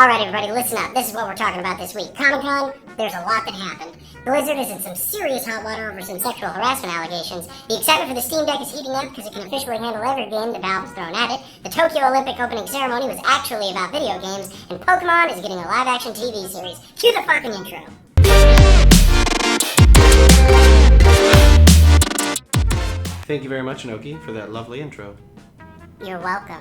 Alright everybody, listen up. This is what we're talking about this week. ComicCon, there's a lot that happened. Blizzard is in some serious hot water over some sexual harassment allegations. The excitement for the Steam Deck is heating up because it can officially handle every game that Valve has thrown at it. The Tokyo Olympic opening ceremony was actually about video games. And Pokemon is getting a live-action TV series. Cue the fucking intro. Thank you very much, Inoki, for that lovely intro. You're welcome.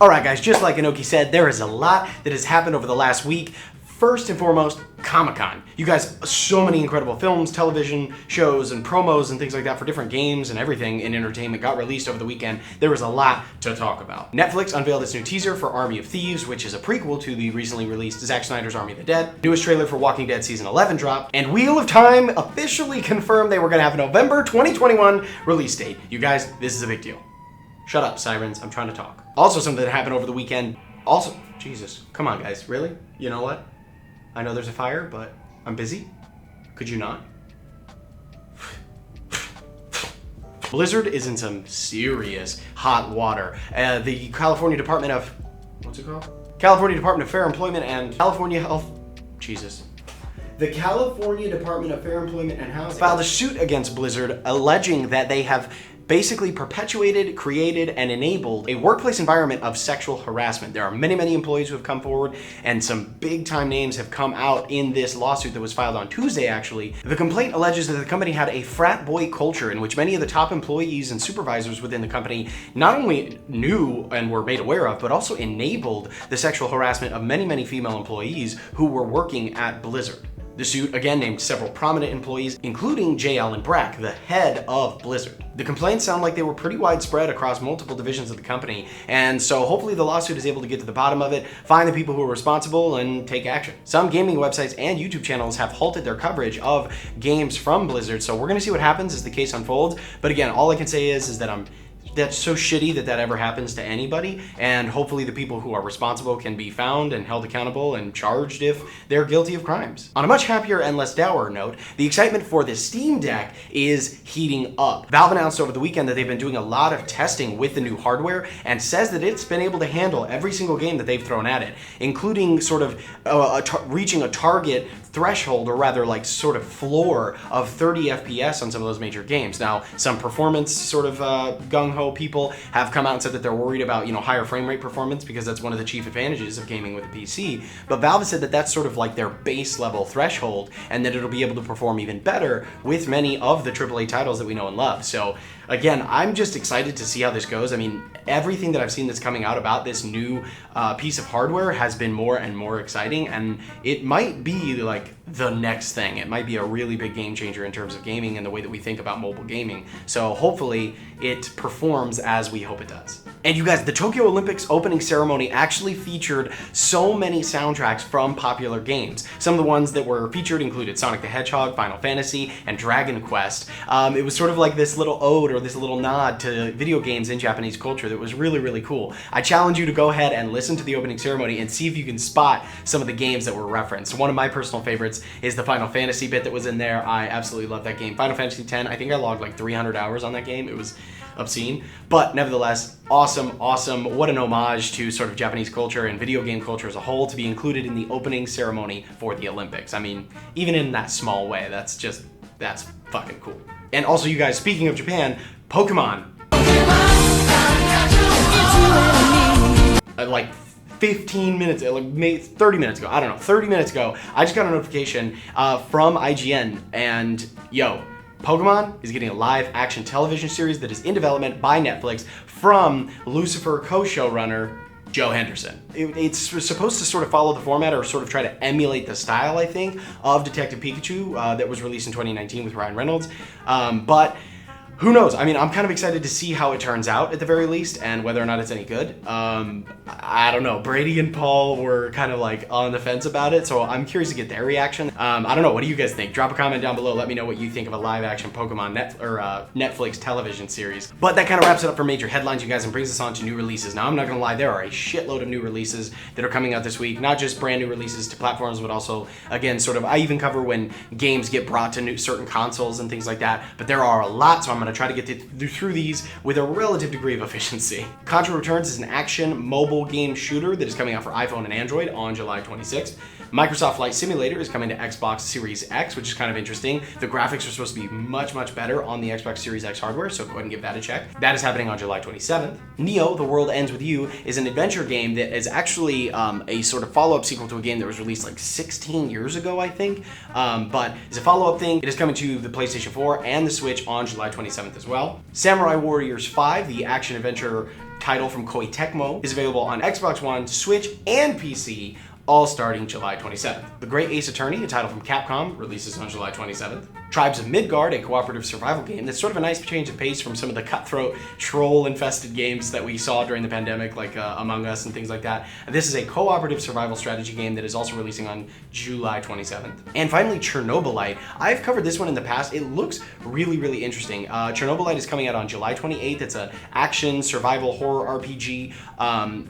Alright guys, just like Inoki said, there is a lot that has happened over the last week. First and foremost, ComicCon. You guys, so many incredible films, television shows, and promos and things like that for different games and everything in entertainment got released over the weekend. There was a lot to talk about. Netflix unveiled its new teaser for Army of Thieves, which is a prequel to the recently released Zack Snyder's Army of the Dead. Newest trailer for Walking Dead Season 11 dropped, and Wheel of Time officially confirmed they were going to have a November 2021 release date. You guys, this is a big deal. Shut up, sirens, I'm trying to talk. Also, something that happened over the weekend. Also, Jesus, come on guys, really? You know what? I know there's a fire, but I'm busy. Could you not? Blizzard is in some serious hot water. The California Department of, what's it called? California Department of Fair Employment and California Health, Jesus. The California Department of Fair Employment and Housing filed a suit against Blizzard alleging that they have basically perpetuated, created, and enabled a workplace environment of sexual harassment. There are many, many employees who have come forward, and some big-time names have come out in this lawsuit that was filed on Tuesday, actually. The complaint alleges that the company had a frat boy culture in which many of the top employees and supervisors within the company not only knew and were made aware of, but also enabled the sexual harassment of many, many female employees who were working at Blizzard. The suit again named several prominent employees, including J. Allen Brack, the head of Blizzard. The complaints sound like they were pretty widespread across multiple divisions of the company, and so hopefully the lawsuit is able to get to the bottom of it, find the people who are responsible, and take action. Some gaming websites and YouTube channels have halted their coverage of games from Blizzard, so we're gonna see what happens as the case unfolds. But again, all I can say is that that's so shitty that ever happens to anybody, and hopefully the people who are responsible can be found and held accountable and charged if they're guilty of crimes. On a much happier and less dour note, the excitement for the Steam Deck is heating up. Valve announced over the weekend that they've been doing a lot of testing with the new hardware and says that it's been able to handle every single game that they've thrown at it, including sort of reaching a target threshold, or rather like sort of floor of 30 FPS on some of those major games. Now, some performance sort of gung-ho people have come out and said that they're worried about, higher frame rate performance because that's one of the chief advantages of gaming with a PC. But Valve has said that that's sort of like their base level threshold, and that it'll be able to perform even better with many of the AAA titles that we know and love. So again, I'm just excited to see how this goes. I mean, everything that I've seen that's coming out about this new piece of hardware has been more and more exciting, and it might be like the next thing. It might be a really big game changer in terms of gaming and the way that we think about mobile gaming. So hopefully it performs as we hope it does. And you guys, the Tokyo Olympics opening ceremony actually featured so many soundtracks from popular games. Some of the ones that were featured included Sonic the Hedgehog, Final Fantasy, and Dragon Quest. It was sort of like this little ode or this little nod to video games in Japanese culture that was really, really cool. I challenge you to go ahead and listen to the opening ceremony and see if you can spot some of the games that were referenced. One of my personal favorites is the Final Fantasy bit that was in there. I absolutely love that game. Final Fantasy X, I think I logged like 300 hours on that game. It was obscene, but nevertheless, awesome. What an homage to sort of Japanese culture and video game culture as a whole to be included in the opening ceremony for the Olympics. I mean, even in that small way, that's fucking cool. And also, you guys, speaking of Japan, Pokemon. Like 15 minutes, like maybe 30 minutes ago, I don't know, 30 minutes ago, I just got a notification from IGN, and Pokemon is getting a live action television series that is in development by Netflix from Lucifer co-showrunner Joe Henderson. It's supposed to sort of follow the format or sort of try to emulate the style, I think, of Detective Pikachu that was released in 2019 with Ryan Reynolds. But who knows? I mean, I'm kind of excited to see how it turns out at the very least, and whether or not it's any good. I don't know. Brady and Paul were kind of like on the fence about it, so I'm curious to get their reaction. I don't know. What do you guys think? Drop a comment down below. Let me know what you think of a live-action Pokemon Netflix television series. But that kind of wraps it up for major headlines, you guys, and brings us on to new releases. Now, I'm not gonna lie, there are a shitload of new releases that are coming out this week. Not just brand new releases to platforms, but also, again, sort of, I even cover when games get brought to certain consoles and things like that. But there are a lot, so I'm going to try to get through these with a relative degree of efficiency. Contra Returns is an action mobile game shooter that is coming out for iPhone and Android on July 26th. Microsoft Flight Simulator is coming to Xbox Series X, which is kind of interesting. The graphics are supposed to be much, much better on the Xbox Series X hardware, so go ahead and give that a check. That is happening on July 27th. Neo, The World Ends With You is an adventure game that is actually a sort of follow-up sequel to a game that was released like 16 years ago, I think. But it's a follow-up thing. It is coming to the PlayStation 4 and the Switch on July 27th as well. Samurai Warriors 5, the action-adventure title from Koei Tecmo, is available on Xbox One, Switch, and PC, all starting July 27th. The Great Ace Attorney, a title from Capcom, releases on July 27th. Tribes of Midgard, a cooperative survival game that's sort of a nice change of pace from some of the cutthroat, troll-infested games that we saw during the pandemic, like Among Us and things like that. This is a cooperative survival strategy game that is also releasing on July 27th. And finally, Chernobylite. I've covered this one in the past. It looks really, really interesting. Chernobylite is coming out on July 28th. It's an action, survival, horror RPG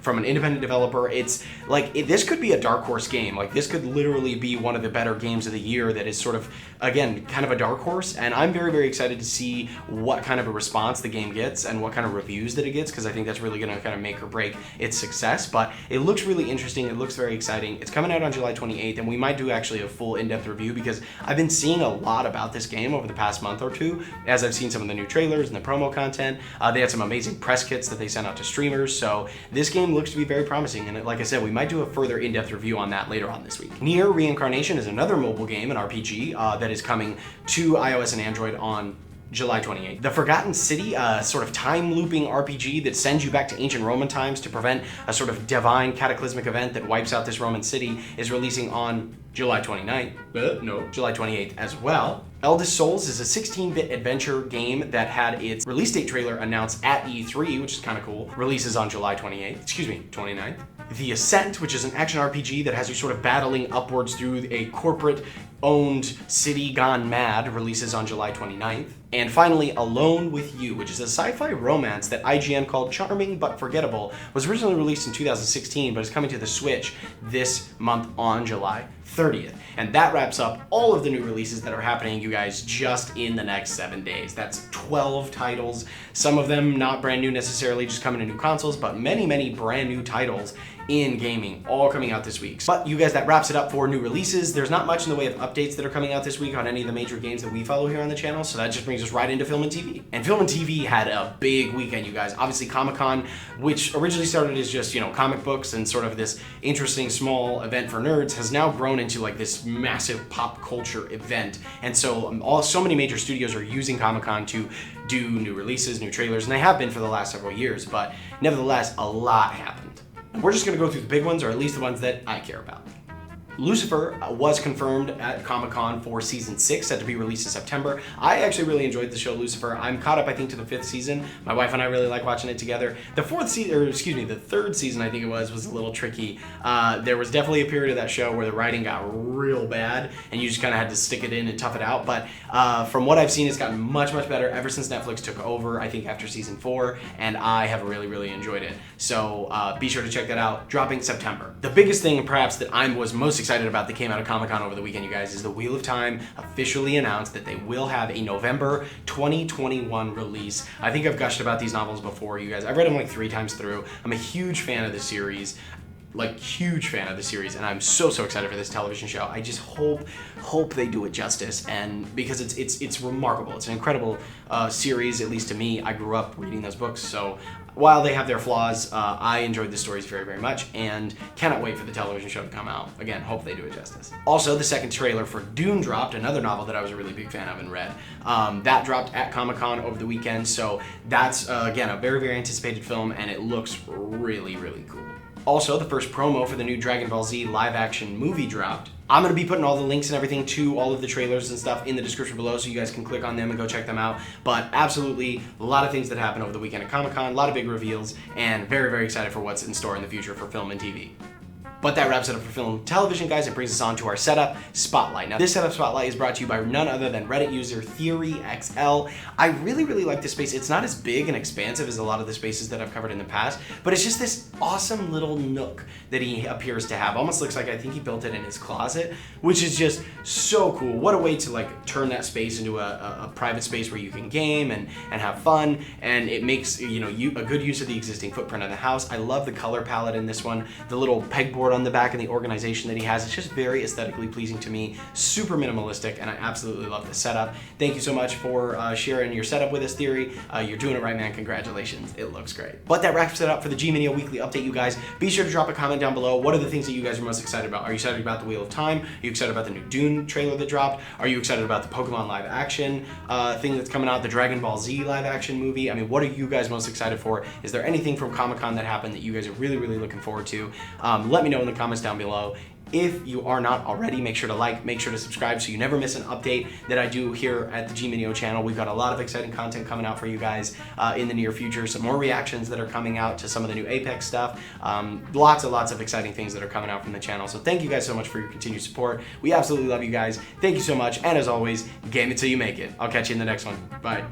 from an independent developer. It's like, this could be a dark horse game. Like, this could literally be one of the better games of the year that is sort of, again, kind of a dark horse, and I'm very, very excited to see what kind of a response the game gets and what kind of reviews that it gets, because I think that's really going to kind of make or break its success. But it looks really interesting. It looks very exciting. It's coming out on July 28th, and we might do actually a full in-depth review, because I've been seeing a lot about this game over the past month or two, as I've seen some of the new trailers and the promo content. They had some amazing press kits that they sent out to streamers, so this game looks to be very promising, and like I said, we might do a further in-depth review on that later on this week. Nier Reincarnation is another mobile game, an RPG, that is coming to iOS and Android on July 28th. The Forgotten City, a sort of time-looping RPG that sends you back to ancient Roman times to prevent a sort of divine cataclysmic event that wipes out this Roman city, is releasing on July 29th. July 28th as well. Eldest Souls is a 16-bit adventure game that had its release date trailer announced at E3, which is kind of cool. Releases on July 29th. The Ascent, which is an action RPG that has you sort of battling upwards through a corporate-owned city gone mad, releases on July 29th. And finally, Alone With You, which is a sci-fi romance that IGN called charming but forgettable, was originally released in 2016, but is coming to the Switch this month on July 30th. And that wraps up all of the new releases that are happening, you guys, just in the next 7 days. That's 12 titles, some of them not brand new necessarily, just coming to new consoles, but many, many brand new titles in gaming, all coming out this week. But you guys, that wraps it up for new releases. There's not much in the way of updates that are coming out this week on any of the major games that we follow here on the channel, so that just brings us right into film and TV. And film and TV had a big weekend, you guys. Obviously, ComicCon, which originally started as just, comic books and sort of this interesting small event for nerds, has now grown into like this massive pop culture event. And so so many major studios are using ComicCon to do new releases, new trailers, and they have been for the last several years, but nevertheless, a lot happened. We're just going to go through the big ones, or at least the ones that I care about. Lucifer was confirmed at Comic-Con for season 6, set to be released in September. I actually really enjoyed the show Lucifer. I'm caught up, I think, to the 5th season. My wife and I really like watching it together. The 3rd season, I think it was a little tricky. There was definitely a period of that show where the writing got real bad, and you just kind of had to stick it in and tough it out. But from what I've seen, it's gotten much, much better ever since Netflix took over, I think after season 4, and I have really, really enjoyed it. So be sure to check that out, dropping September. The biggest thing, perhaps, that I was most excited about that came out of Comic-Con over the weekend, you guys, is the Wheel of Time officially announced that they will have a November 2021 release. I think I've gushed about these novels before, you guys. I've read them like 3 times through. I'm a huge fan of the series. And I'm so excited for this television show. I just hope they do it justice, and because it's remarkable. It's an incredible series, at least to me. I grew up reading those books, so while they have their flaws, I enjoyed the stories very, very much, and cannot wait for the television show to come out. Again, hope they do it justice. Also, the second trailer for Dune dropped, another novel that I was a really big fan of and read. That dropped at Comic-Con over the weekend, so that's, again, a very, very anticipated film, and it looks really, really cool. Also, the first promo for the new Dragon Ball Z live-action movie dropped. I'm going to be putting all the links and everything to all of the trailers and stuff in the description below, so you guys can click on them and go check them out. But absolutely, a lot of things that happened over the weekend at Comic-Con, a lot of big reveals, and very, very excited for what's in store in the future for film and TV. But that wraps it up for film and television, guys. It brings us on to our setup spotlight. Now, this setup spotlight is brought to you by none other than Reddit user TheoryXL. I really like this space. It's not as big and expansive as a lot of the spaces that I've covered in the past, but it's just this awesome little nook that he appears to have. Almost looks like I think he built it in his closet, which is just so cool. What a way to like turn that space into a private space where you can game and have fun, and it makes a good use of the existing footprint of the house. I love the color palette in this one, the little pegboard on the back and the organization that he has. It's just very aesthetically pleasing to me, super minimalistic, and I absolutely love the setup. Thank you so much for sharing your setup with us, Theory. You're doing it right, man. Congratulations. It looks great. But that wraps it up for the G-Mineo weekly update, you guys. Be sure to drop a comment down below. What are the things that you guys are most excited about? Are you excited about the Wheel of Time? Are you excited about the new Dune trailer that dropped? Are you excited about the Pokemon live action thing that's coming out, the Dragon Ball Z live action movie? I mean, what are you guys most excited for? Is there anything from ComicCon that happened that you guys are really looking forward to? Let me know in the comments down below. If you are not already, make sure to like, make sure to subscribe so you never miss an update that I do here at the G-Mineo channel. We've got a lot of exciting content coming out for you guys in the near future. Some more reactions that are coming out to some of the new Apex stuff. Lots of exciting things that are coming out from the channel. So thank you guys so much for your continued support. We absolutely love you guys. Thank you so much. And as always, game it till you make it. I'll catch you in the next one. Bye.